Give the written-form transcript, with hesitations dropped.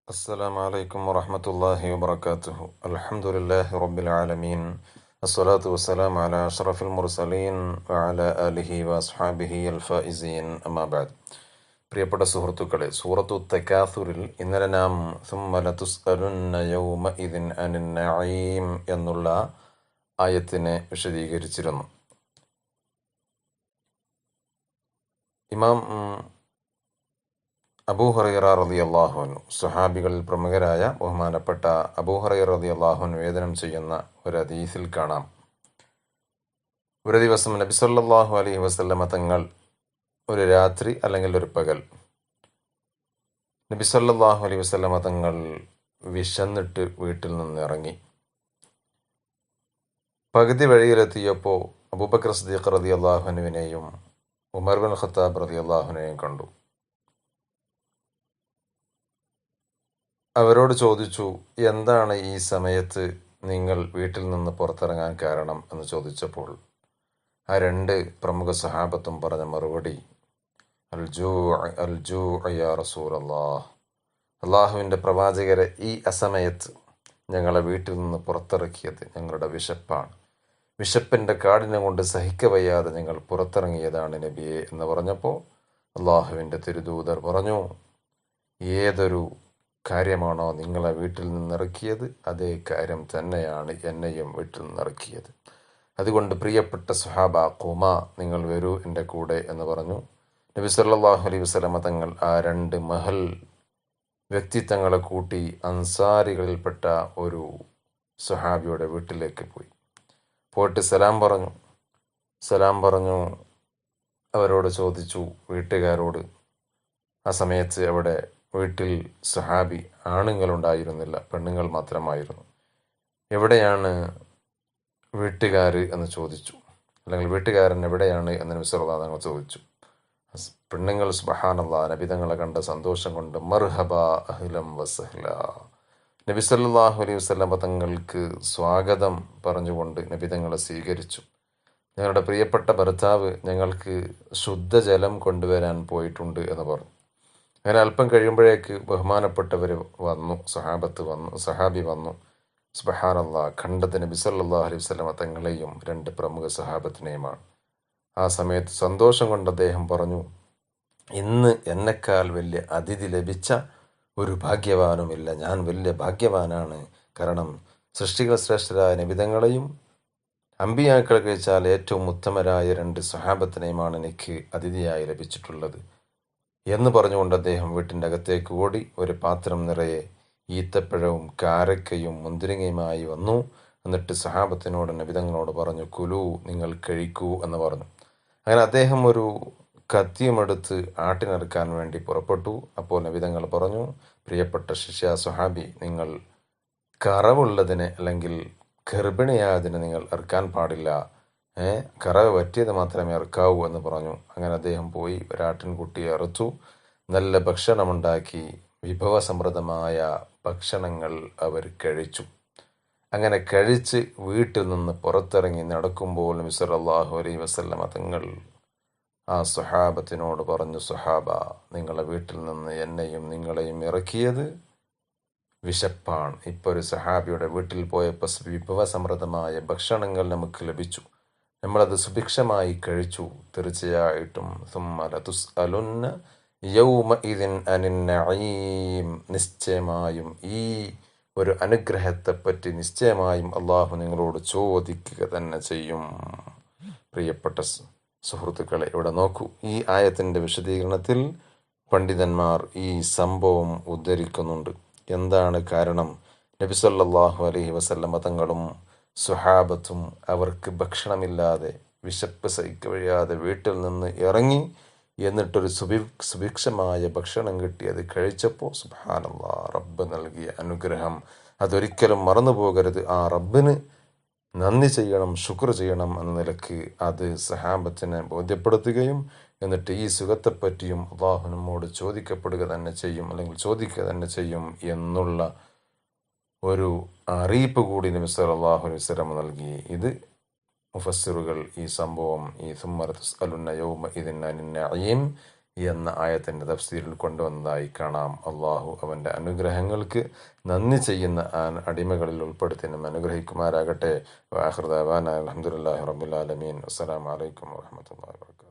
السلام عليكم ورحمة الله وبركاته. الحمد لله رب العالمين. الصلاة والسلام على أشرف المرسلين وعلى آله وأصحابه الفائزين. أما بعد. പ്രിയപ്പെട്ട സുഹൃത്തുക്കളെ, സൂറത്തു തകാസുറിൽ ഇന്നലെ നാം സുമ്മ ലതുസ്അലുന്ന യൗമഇദിൻ അനിൻ നഈം എന്നുള്ള ആയത്തിനെ വിശദീകരിച്ചിരുന്നു. ഇമാം അബൂ ഹുറൈറ റളിയല്ലാഹു അൻഹു, സ്വഹാബികളിൽ പ്രമുഖരായ ബഹുമാനപ്പെട്ട അബൂ ഹുറൈറ റളിയല്ലാഹു അൻഹു നിവേദനം ചെയ്യുന്ന ഒരു ഹദീസിൽ കാണാം, ഒരു ദിവസം നബി സല്ലല്ലാഹു അലൈഹി വസല്ലമ തങ്ങൾ ഒരു രാത്രി അല്ലെങ്കിൽ ഒരു പകൽ നബി സല്ലല്ലാഹു അലൈഹി വസല്ലമ തങ്ങൾ വിശന്നിട്ട് വീട്ടിൽ നിന്ന് ഇറങ്ങി. പകുതി വഴിയിലെത്തിയപ്പോൾ അബൂബക്കർ സിദ്ദീഖ് റളിയല്ലാഹു അൻഹുവിനെയും ഉമർ ബിൻ ഖത്താബ് റളിയല്ലാഹു അൻഹുവിനെയും കണ്ടു. അവരോട് ചോദിച്ചു, എന്താണ് ഈ സമയത്ത് നിങ്ങൾ വീട്ടിൽ നിന്ന് പുറത്തിറങ്ങാൻ കാരണം എന്ന് ചോദിച്ചപ്പോൾ ആ രണ്ട് പ്രമുഖ സഹാബത്തും പറഞ്ഞ മറുപടി, അൽജൂ യാ റസൂലല്ലാഹ്, അള്ളാഹുവിൻ്റെ പ്രവാചകരെ, ഈ അസമയത്ത് ഞങ്ങളെ വീട്ടിൽ നിന്ന് പുറത്തിറക്കിയത് ഞങ്ങളുടെ വിശപ്പാണ്. വിശപ്പിൻ്റെ കാഠിന്യം കൊണ്ട് സഹിക്കവയ്യാതെ ഞങ്ങൾ പുറത്തിറങ്ങിയതാണ് നബിയെ എന്ന് പറഞ്ഞപ്പോൾ അള്ളാഹുവിൻ്റെ തിരുദൂതർ പറഞ്ഞു, ഏതൊരു കാര്യമാണോ നിങ്ങളെ വീട്ടിൽ നിന്നിറക്കിയത് അതേ കാര്യം തന്നെയാണ് എന്നെയും വീട്ടിൽ നിന്നിറക്കിയത്. അതുകൊണ്ട് പ്രിയപ്പെട്ട സുഹാബ, ഖുമ, നിങ്ങൾ വരൂ എൻ്റെ കൂടെ എന്ന് പറഞ്ഞു. നബി സല്ലല്ലാഹു അലൈഹി വസല്ലമ തങ്ങൾ ആ രണ്ട് മഹൽ വ്യക്തിത്വങ്ങളെ കൂട്ടി അൻസാരികളിൽപ്പെട്ട ഒരു സുഹാബിയുടെ വീട്ടിലേക്ക് പോയിട്ട് സലാം പറഞ്ഞു. അവരോട് ചോദിച്ചു, വീട്ടുകാരോട്. ആ സമയത്ത് അവിടെ വീട്ടിൽ സഹാബി ആണുങ്ങളുണ്ടായിരുന്നില്ല, പെണ്ണുങ്ങൾ മാത്രമായിരുന്നു. എവിടെയാണ് വീട്ടുകാർ എന്ന് ചോദിച്ചു, അല്ലെങ്കിൽ വീട്ടുകാരൻ എവിടെയാണ് എന്ന് നബി സല്ലല്ലാഹു അലൈഹി വസല്ലം ചോദിച്ചു. പെണ്ണുങ്ങൾ സുബ്ഹാനല്ലാഹ് നബി തങ്ങളെ കണ്ട സന്തോഷം കൊണ്ട് മർഹബ അഹ്ലം വസഹ്ല, നബി സല്ലല്ലാഹു അലൈഹി വസല്ലം തങ്ങൾക്ക് സ്വാഗതം പറഞ്ഞുകൊണ്ട് നബി തങ്ങളെ സ്വീകരിച്ചു. ഞങ്ങളുടെ പ്രിയപ്പെട്ട ഭർത്താവ് ഞങ്ങൾക്ക് ശുദ്ധജലം കൊണ്ടുവരാൻ പോയിട്ടുണ്ട് എന്ന് പറഞ്ഞു. അങ്ങനെ അല്പം കഴിയുമ്പോഴേക്ക് ബഹുമാനപ്പെട്ടവർ വന്നു, സഹാബി വന്നു. സുബ്ഹാനല്ലാഹ്, കണ്ടത് നബി സല്ലല്ലാഹു അലൈഹി വസല്ലമ തങ്ങളെയും രണ്ട് പ്രമുഖ സഹാബത്തിനെയുമാണ്. ആ സമയത്ത് സന്തോഷം കൊണ്ട് അദ്ദേഹം പറഞ്ഞു, ഇന്ന് എന്നെക്കാൾ വലിയ അതിഥി ലഭിച്ച ഒരു ഭാഗ്യവാനുമില്ല, ഞാൻ വലിയ ഭാഗ്യവാനാണ്. കാരണം സൃഷ്ടികൾ ശ്രേഷ്ഠരായ നബിതങ്ങളെയും അമ്പിയാക്കളെ കഴിച്ചാൽ ഏറ്റവും ഉത്തമരായ രണ്ട് സഹാബത്തിനെയുമാണ് എനിക്ക് അതിഥിയായി ലഭിച്ചിട്ടുള്ളത് എന്ന് പറഞ്ഞുകൊണ്ട് അദ്ദേഹം വീട്ടിൻ്റെ അകത്തേക്ക് ഓടി ഒരു പാത്രം നിറയെ ഈത്തപ്പഴവും കാരക്കയും മുന്തിരിങ്ങയുമായി വന്നു. എന്നിട്ട് സഹാബത്തിനോട് നബിതങ്ങളോട് പറഞ്ഞു, കുലു, നിങ്ങൾ കഴിക്കൂ എന്ന് പറഞ്ഞു. അങ്ങനെ അദ്ദേഹം ഒരു കത്തിയുമെടുത്ത് ആട്ടിനെറുക്കാൻ വേണ്ടി പുറപ്പെട്ടു. അപ്പോൾ നബിതങ്ങൾ പറഞ്ഞു, പ്രിയപ്പെട്ട ശിഷ്യ സ്വഹാബി, നിങ്ങൾ കറവുള്ളതിനെ അല്ലെങ്കിൽ ഗർഭിണിയായതിനെ നിങ്ങൾ ഇറക്കാൻ പാടില്ല, കറവ് പറ്റിയത് മാത്രമേ ഇറക്കാവൂ എന്ന് പറഞ്ഞു. അങ്ങനെ അദ്ദേഹം പോയി ഒരാട്ടിൻകുട്ടിയെ അറുത്തു. നല്ല ഭക്ഷണമുണ്ടാക്കി വിഭവസമൃദ്ധമായ ഭക്ഷണങ്ങൾ അവർ കഴിച്ചു. അങ്ങനെ കഴിച്ച് വീട്ടിൽ നിന്ന് പുറത്തിറങ്ങി നടക്കുമ്പോൾ നബി സല്ലല്ലാഹു അലൈഹി വസല്ലമ തങ്ങൾ ആ സ്വഹാബത്തിനോട് പറഞ്ഞു, സ്വഹാബ, നിങ്ങളെ വീട്ടിൽ നിന്ന് എന്നെയും നിങ്ങളെയും ഇറക്കിയത് വിശപ്പാണ്. ഇപ്പോൾ ഒരു സഹാബിയുടെ വീട്ടിൽ പോയപ്പോൾ വിഭവസമൃദ്ധമായ ഭക്ഷണങ്ങൾ നമുക്ക് ലഭിച്ചു, നമ്മളത് സുഭിക്ഷമായി കഴിച്ചു. തീർച്ചയായിട്ടും സുമ്മ ലതുസ്അലുന്ന യൗമഇദിൻ അനിൻ നഈം, നിശ്ചയമായും ഈ ഒരു അനുഗ്രഹത്തെപ്പറ്റി നിശ്ചയമായും അള്ളാഹു നിങ്ങളോട് ചോദിക്കുക തന്നെ ചെയ്യും. പ്രിയപ്പെട്ട സുഹൃത്തുക്കളെ, ഇവിടെ നോക്കൂ, ഈ ആയത്തിൻ്റെ വിശദീകരണത്തിൽ പണ്ഡിതന്മാർ ഈ സംഭവം ഉദ്ധരിക്കുന്നുണ്ട്. എന്താണ് കാരണം? നബി സല്ലല്ലാഹു അലൈഹി വസല്ലമ തങ്ങളും സ്വഹാബത്തും അവർക്ക് ഭക്ഷണമില്ലാതെ വിശപ്പ് സഹിക്കവയ്യാതെ വീട്ടിൽ നിന്ന് ഇറങ്ങി. എന്നിട്ടൊരു സുഭിക്ഷമായ ഭക്ഷണം കിട്ടി, അത് കഴിച്ചപ്പോൾ സുബ്ഹാനല്ലാഹ്, റബ്ബ് നൽകിയ അനുഗ്രഹം അതൊരിക്കലും മറന്നു പോകരുത്. ആ റബ്ബിന് നന്ദി ചെയ്യണം, ശുക്ർ ചെയ്യണം എന്ന നിലക്ക് അത് സഹാബത്തിനെ ബോധ്യപ്പെടുത്തുകയും എന്നിട്ട് ഈ സുഖത്തെപ്പറ്റിയും അള്ളാഹു നമ്മോട് ചോദിക്കുക തന്നെ ചെയ്യും എന്നുള്ള ഒരു അറിയിപ്പ് കൂടി നബി സല്ലല്ലാഹു അലൈഹി വസല്ലം നൽകി. ഇത് മുഫസ്സിറുകൾ ഈ സംഭവം, ഈ സുമ്മ ലതുസ്അലുന്ന യൗമഇദിൻ അനിൻ നഈം എന്ന ആയത്തിൻ്റെ തഫ്സീറിൽ കൊണ്ടുവന്നതായി കാണാം. അള്ളാഹു അവൻ്റെ അനുഗ്രഹങ്ങൾക്ക് നന്ദി ചെയ്യുന്ന അടിമകളിൽ ഉൾപ്പെടുത്തി നമ്മെ അനുഗ്രഹിക്കുമാരാകട്ടെ. വാഹിർ ദഅവാന അൽഹംദുലില്ലാഹി റബ്ബിൽ ആലമീൻ. അസ്സലാമു അലൈക്കും വറഹ്മത്തുള്ളാഹി വബറകാതുഹു.